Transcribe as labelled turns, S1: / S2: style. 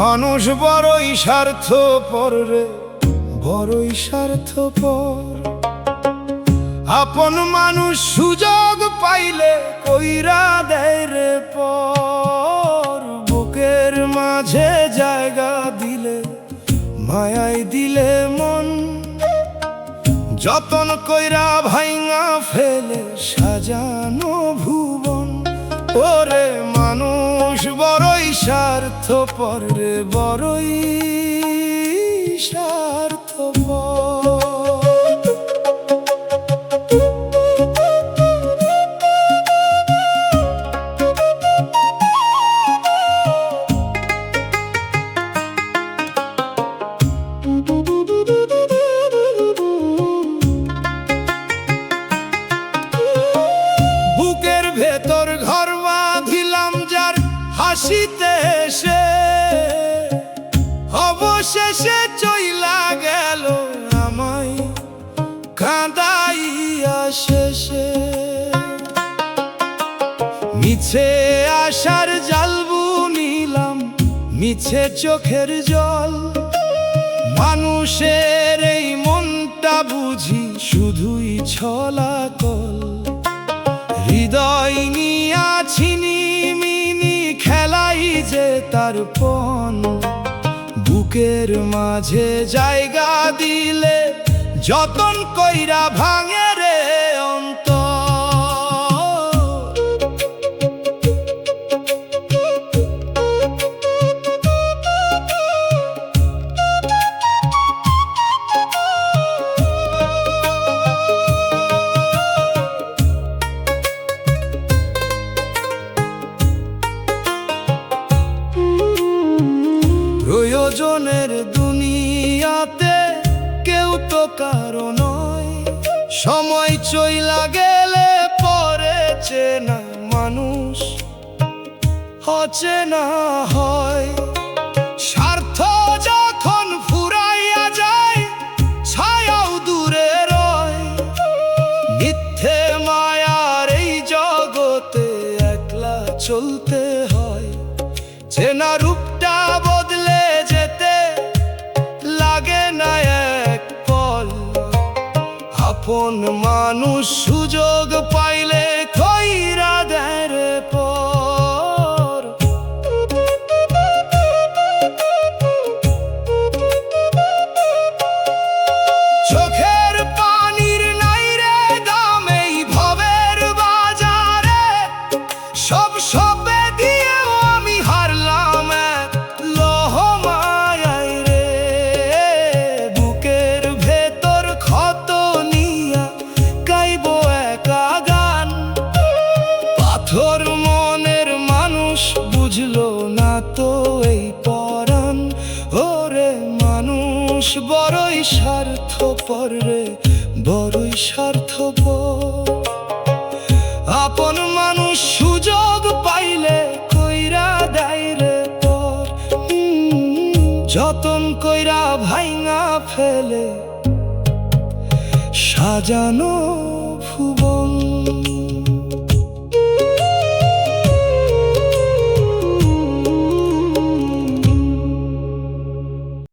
S1: মানুষ বড়ই স্বার্থপর রে, বড়ই স্বার্থপর। আপন মানুষ সুযোগ পাইলে কইরা দেয় রে পর। বুকের মাঝে জায়গা দিলে, মায়াই দিলে মন, যতন কইরা ভাইঙা ফেলে সাজানো ভুবন। ওরে মানুষ বড়ই স্বার্থপর রে, বড়ই স্বার্থপর। বুকের ভেতর ঘর বাঁধিলাম যার হাসিতে এসে, অবশেষে চইলা গেল আমায় কাঁদাইয়া শেষে। মিছে আশার জাল বুনিলাম, মিছে চোখের জল। মানুষের এই মনটা বুঝি শুধুই ছলাকল। হৃদয় নিয়া ছিনিমিনি খেলাই যে তার পণ। বুকের মাঝে জায়গা দিলে যতন কইরা ভাঙে রে অন্তর। প্রয়োজনের দুনিয়াতে কেউ তো কারো নয়। সময় চইলা গেলে পরে চেনা মানুষ অচেনা হয়। স্বার্থ যখন ফুরাইয়া যায়, ছায়াও দূরে রয়। মিথ্যে মায়ার এই জগতে একলা চলতে হয়। চেনা রূপটা বদলে যেতে লাগে না এক পল। আপন মানুষ সুযোগ পাইলে কইরা দেয় রে পর। চোখের পানির নাই রে দাম এই ভবের বাজারে। সব সবে দিয়েও আমি হারলাম এক লোহ মায়ায় রে। বুকের ভেতর ক্ষত নিয়া গাইব একা গান। পাথর মনের মানুষ বুঝলো না তো এই পরাণ। ওরে মানুষ বড়ই স্বার্থপর রে, বড়ই স্বার্থপর। আপন মানুষ সুযোগ পাইলে কইরা দেয় রে পর। যতন কইরা ভাইঙা ফেলে সাজানো